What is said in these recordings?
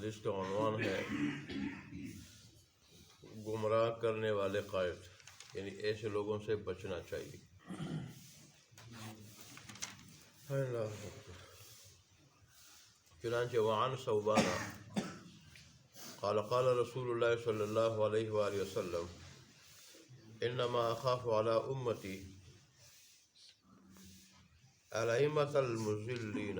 جس کا عنوان ہے گمراہ کرنے والے قائد، یعنی ایسے لوگوں سے بچنا چاہیے۔ چنانچہ وعن ثوبان قال قال رسول اللہ صلی اللہ علیہ وآلہ وسلم انما اخاف علی امتی الائمة المضلین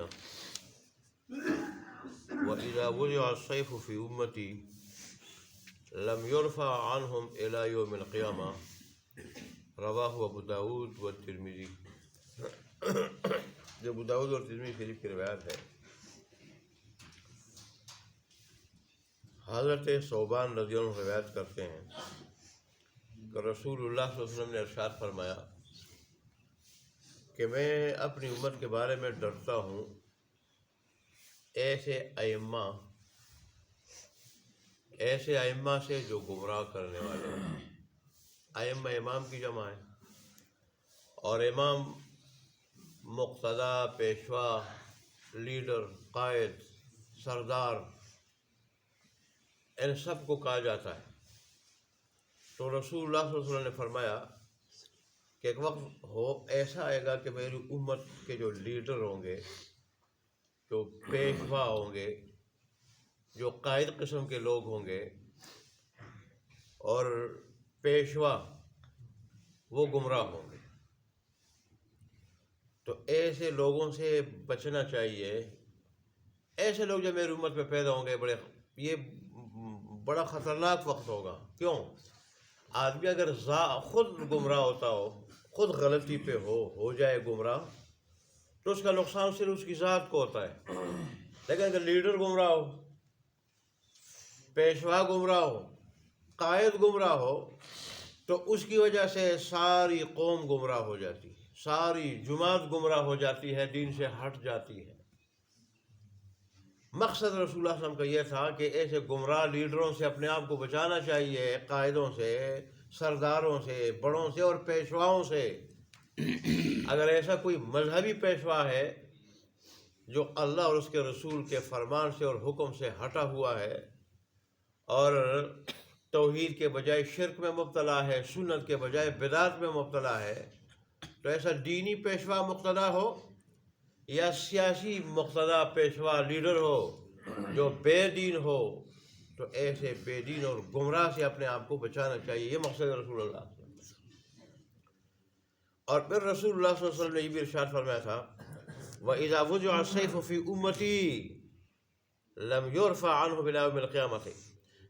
وإذا وضع السيف في امتی لم يرفع عنهم الى يوم القیامہ، رواہ ابو داود والترمذی۔ جو ابو داود اور ترمذی شریف کی روایت ہے، حضرت ثوبان رضی اللہ عنہ روایت کرتے ہیں کہ رسول اللہ صلی اللہ علیہ وسلم نے ارشاد فرمایا کہ میں اپنی امت کے بارے میں ڈرتا ہوں ایسے ائمہ سے جو گمراہ کرنے والے ہیں۔ ائمہ امام کی جمع ہے، اور امام مقتدا، پیشوا، لیڈر، قائد، سردار، ان سب کو کہا جاتا ہے۔ تو رسول اللہ صلی اللہ علیہ وسلم نے فرمایا کہ ایک وقت ایسا آئے گا کہ میری امت کے جو لیڈر ہوں گے، جو پیشوا ہوں گے، جو قائد قسم کے لوگ ہوں گے، اور پیشوا وہ گمراہ ہوں گے۔ تو ایسے لوگوں سے بچنا چاہیے۔ ایسے لوگ جو میری امت میں پیدا ہوں گے، یہ بڑا خطرناک وقت ہوگا۔ کیوں؟ آدمی اگر خود گمراہ ہوتا ہو، خود غلطی پہ ہو جائے گمراہ، تو اس کا نقصان صرف اس کی ذات کو ہوتا ہے۔ لیکن اگر لیڈر گمراہ ہو، پیشوا گمراہ ہو، قائد گمراہ ہو، تو اس کی وجہ سے ساری قوم گمراہ ہو جاتی ہے، ساری جماعت گمراہ ہو جاتی ہے، دین سے ہٹ جاتی ہے۔ مقصد رسول اللہ صلی اللہ علیہ وسلم کا یہ تھا کہ ایسے گمراہ لیڈروں سے اپنے آپ کو بچانا چاہیے، قائدوں سے، سرداروں سے، بڑوں سے اور پیشواؤں سے۔ اگر ایسا کوئی مذہبی پیشوا ہے جو اللہ اور اس کے رسول کے فرمان سے اور حکم سے ہٹا ہوا ہے، اور توحید کے بجائے شرک میں مبتلا ہے، سنت کے بجائے بدعت میں مبتلا ہے، تو ایسا دینی پیشوا مقتدا ہو یا سیاسی مقتدا پیشوا لیڈر ہو جو بے دین ہو، تو ایسے بے دین اور گمراہ سے اپنے آپ کو بچانا چاہیے۔ یہ مقصد رسول اللہ صلی اللہ علیہ وسلم۔ اور پھر رسول اللہ صلی اللہ علیہ وسلم نے یہ بھی ارشاد فرمایا تھا وَإِذَا وُضِعَ السَّيْفُ فِي أُمَّتِي لَمْ يُرْفَعْ عَنْهُ إِلَىٰ يَوْمِ الْقِيَامَةِ،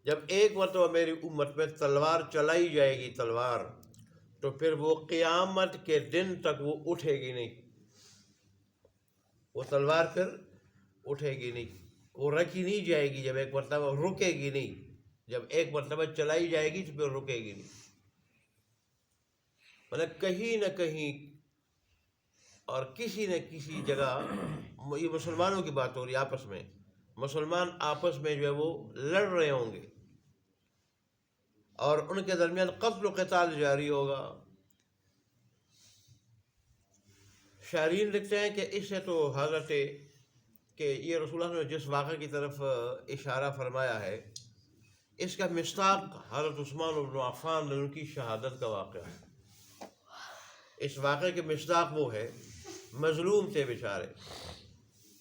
جب ایک مرتبہ میری امت میں تلوار چلائی جائے گی، تلوار، تو پھر وہ قیامت کے دن تک وہ اٹھے گی نہیں۔ وہ تلوار پھر اٹھے گی نہیں، وہ رکھی نہیں جائے گی۔ جب ایک مرتبہ رکے گی نہیں، جب ایک مرتبہ چلائی جائے گی تو پھر رکے گی نہیں۔ مطلب کہیں نہ کہیں اور کسی نہ کسی جگہ، یہ مسلمانوں کی بات ہو رہی ہے، آپس میں مسلمان آپس میں جو ہے وہ لڑ رہے ہوں گے، اور ان کے درمیان قتل و قتال جاری ہوگا۔ شارحین لکھتے ہیں کہ اس سے تو حضرت کہ یہ رسول اللہ نے جس واقعے کی طرف اشارہ فرمایا ہے، اس کا مصداق حضرت عثمان بن عفان ان کی شہادت کا واقعہ ہے۔ اس واقعے کے مصداق وہ ہے، مظلوم تھے بیچارے،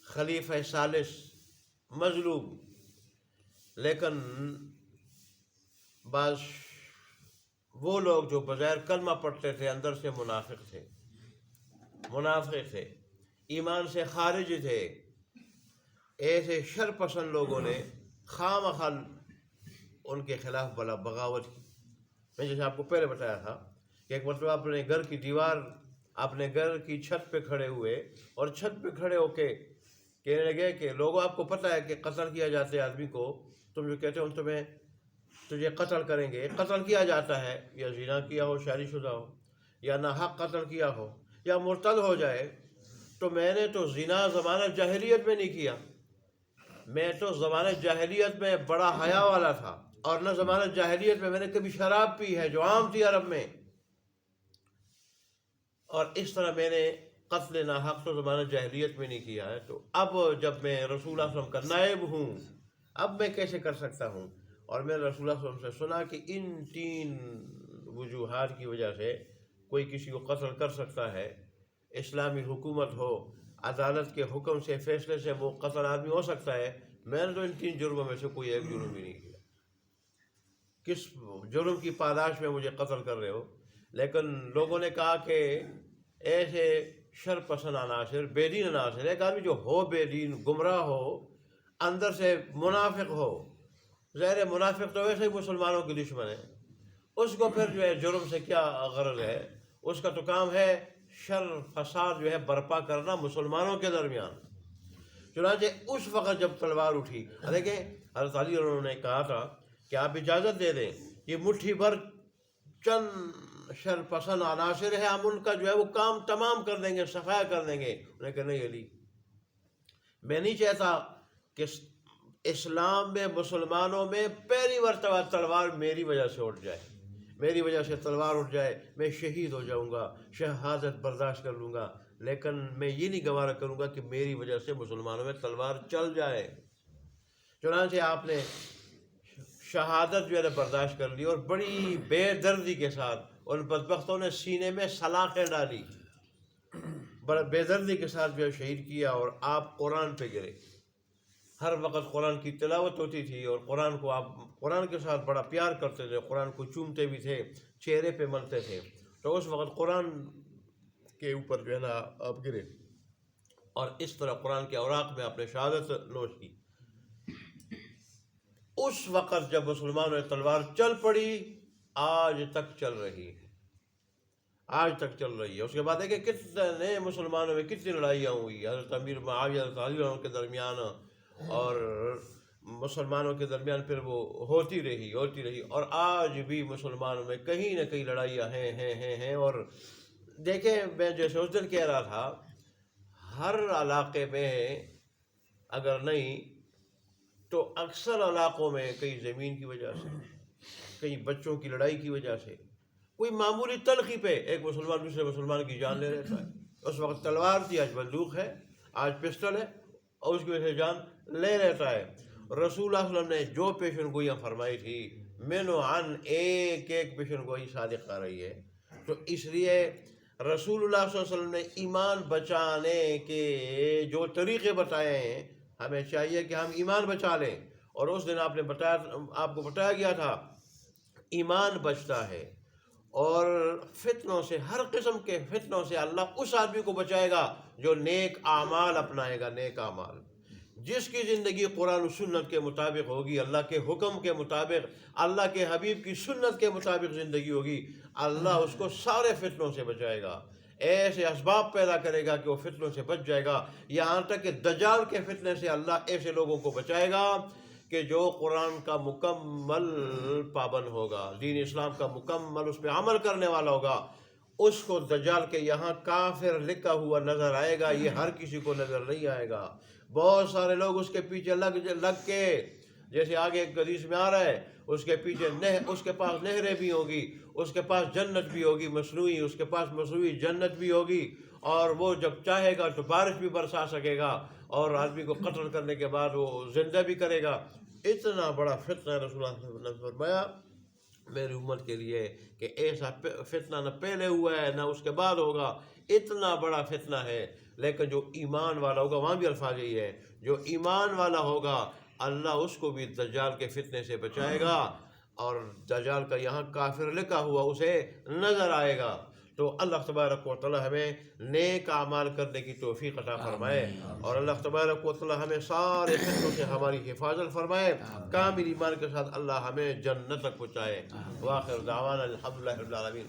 خلیفہ ثالث مظلوم، لیکن بعض وہ لوگ جو بظاہر کلمہ پڑھتے تھے اندر سے منافق تھے، ایمان سے خارج تھے، ایسے شر پسند لوگوں نے خواہ ان کے خلاف بغاوت کی۔ میں جیسے آپ کو پہلے بتایا تھا کہ ایک مرتبہ اپنے گھر کی دیوار، اپنے گھر کی چھت پہ کھڑے ہوئے، اور چھت پہ کھڑے ہو کے کہنے لگے کہ لوگوں، آپ کو پتہ ہے کہ قتل کیا جاتا ہے آدمی کو، تم جو کہتے ہو تجھے قتل کریں گے، قتل کیا جاتا ہے یا زنا کیا ہو، شادی شدہ ہو، یا ناحق قتل کیا ہو، یا مرتد ہو جائے۔ تو میں نے تو زنا زمانہ جاہلیت میں نہیں کیا، میں تو زمانہ جاہلیت میں بڑا حیا والا تھا، اور نہ زمانہ جاہلیت میں نے کبھی شراب پی ہے جو عام تھی عرب میں، اور اس طرح میں نے قتل ناحق تو زمانہ جاہلیت میں نہیں کیا ہے۔ تو اب جب میں رسول اللہ صلی اللہ علیہ وسلم کا نائب ہوں، اب میں کیسے کر سکتا ہوں؟ اور میں نے رسول اللہ صلی اللہ علیہ وسلم سے سنا کہ ان 3 وجوہات کی وجہ سے کوئی کسی کو قتل کر سکتا ہے۔ اسلامی حکومت ہو، عدالت کے حکم سے، فیصلے سے وہ قتل آدمی ہو سکتا ہے۔ میں نے تو ان 3 جرموں میں سے کوئی ایک جرم بھی نہیں کیا۔ کس جرم کی پاداش میں مجھے قتل کر رہے ہو؟ لیکن لوگوں نے کہا کہ ایسے شر پسند عناصر، بے دین عناصر، ایک آدمی جو ہو بے دین، گمراہ ہو، اندر سے منافق ہو، ظاہر منافق تو ویسے ہی مسلمانوں کی دشمن ہے، اس کو پھر جو ہے جرم سے کیا غرض ہے؟ اس کا تو کام ہے شر فساد جو ہے برپا کرنا مسلمانوں کے درمیان۔ چنانچہ اس وقت جب تلوار اٹھی، دیکھیں حضرت علی انہوں نے کہا تھا کہ آپ اجازت دے دیں، یہ مٹھی بھر چند شر پسند عناصر ہے، ہم ان کا جو ہے وہ کام تمام کر دیں گے، صفایا کر دیں گے۔ انہوں نے کہا نہیں علی، میں نہیں چاہتا کہ اسلام میں، مسلمانوں میں پہلی مرتبہ تلوار میری وجہ سے اٹھ جائے، میری وجہ سے تلوار اٹھ جائے، میں شہید ہو جاؤں گا، شہادت برداشت کر لوں گا، لیکن میں یہ نہیں گوارا کروں گا کہ میری وجہ سے مسلمانوں میں تلوار چل جائے۔ چنانچہ آپ نے شہادت جو ہے برداشت کر لی، اور بڑی بے دردی کے ساتھ ان بدبختوں نے سینے میں سلاخیں ڈالی، بڑا بے دردی کے ساتھ جو ہے شہید کیا، اور آپ قرآن پہ گرے۔ ہر وقت قرآن کی تلاوت ہوتی تھی، اور قرآن کو آپ قرآن کے ساتھ بڑا پیار کرتے تھے، قرآن کو چومتے بھی تھے، چہرے پہ ملتے تھے، تو اس وقت قرآن کے اوپر جو ہے نا آپ گرے، اور اس طرح قرآن کے اوراق میں آپ نے شہادت نوش کی۔ اس وقت جب مسلمانوں نے تلوار چل پڑی، آج تک چل رہی ہے، آج تک چل رہی ہے۔ اس کے بعد ہے کہ کتنے مسلمانوں میں کتنی لڑائیاں ہوئی، حضرت امیر معاویہ حضرت علی عنہ کے درمیان اور مسلمانوں کے درمیان، پھر وہ ہوتی رہی، اور آج بھی مسلمانوں میں کہیں نہ کہیں لڑائیاں ہیں۔ اور دیکھیں، میں جیسے اس دن کہہ رہا تھا، ہر علاقے میں اگر نہیں تو اکثر علاقوں میں کئی زمین کی وجہ سے، کئی بچوں کی لڑائی کی وجہ سے، کوئی معمولی تلخی پہ ایک مسلمان دوسرے مسلمان کی جان لے لیتا ہے۔ اس وقت تلوار تھی، آج بندوق ہے، آج پسٹل ہے، اور اس کی وجہ سے جان لے لیتا ہے۔ رسول اللہ صلی اللہ علیہ وسلم نے جو پیشن گوئیاں فرمائی تھی، منو عن ایک پیشن گوئی صادق آ رہی ہے۔ تو اس لیے رسول اللہ صلی اللہ علیہ وسلم نے ایمان بچانے کے جو طریقے بتائے ہیں، ہمیں چاہیے کہ ہم ایمان بچا لیں۔ اور اس دن آپ کو بتایا گیا تھا، ایمان بچتا ہے، اور فتنوں سے، ہر قسم کے فتنوں سے اللہ اس آدمی کو بچائے گا جو نیک اعمال اپنائے گا، نیک اعمال۔ جس کی زندگی قرآن و سنت کے مطابق ہوگی، اللہ کے حکم کے مطابق، اللہ کے حبیب کی سنت کے مطابق زندگی ہوگی، اللہ اس کو سارے فتنوں سے بچائے گا، ایسے اسباب پیدا کرے گا کہ وہ فتنوں سے بچ جائے گا۔ یہاں تک کہ دجال کے فتنے سے اللہ ایسے لوگوں کو بچائے گا کہ جو قرآن کا مکمل پابند ہوگا، دین اسلام کا مکمل اس پہ عمل کرنے والا ہوگا، اس کو دجال کے یہاں کافر لکھا ہوا نظر آئے گا، یہ ہر کسی کو نظر نہیں آئے گا۔ بہت سارے لوگ اس کے پیچھے لگ کے، جیسے آگے ایک حدیث میں آ رہا ہے، اس کے پیچھے اس کے پاس نہریں بھی ہوگی، اس کے پاس جنت بھی ہوگی مصنوعی، اس کے پاس مصنوعی جنت بھی ہوگی، اور وہ جب چاہے گا تو بارش بھی برسا سکے گا، اور آدمی کو قتل کرنے کے بعد وہ زندہ بھی کرے گا۔ اتنا بڑا فتنہ رسول اللہ صلی اللہ علیہ وسلم نے فرمایا میری امت کے لیے کہ ایسا فتنہ نہ پہلے ہوا ہے نہ اس کے بعد ہوگا، اتنا بڑا فتنہ ہے۔ لیکن جو ایمان والا ہوگا، وہاں بھی الفاظ یہی ہے، جو ایمان والا ہوگا اللہ اس کو بھی دجال کے فتنے سے بچائے گا، اور دجال کا یہاں کافر لکھا ہوا اسے نظر آئے گا۔ تو اللہ تبارک و تعالی ہمیں نیک اعمال کرنے کی توفیق عطا فرمائے، اور اللہ تبارک و تعالی ہمیں سارے فتنوں سے ہماری حفاظت فرمائے، کامل ایمان کے ساتھ اللہ ہمیں جنت تک پہنچائے۔ وآخر دعوانا الحمدللہ رب العالمین۔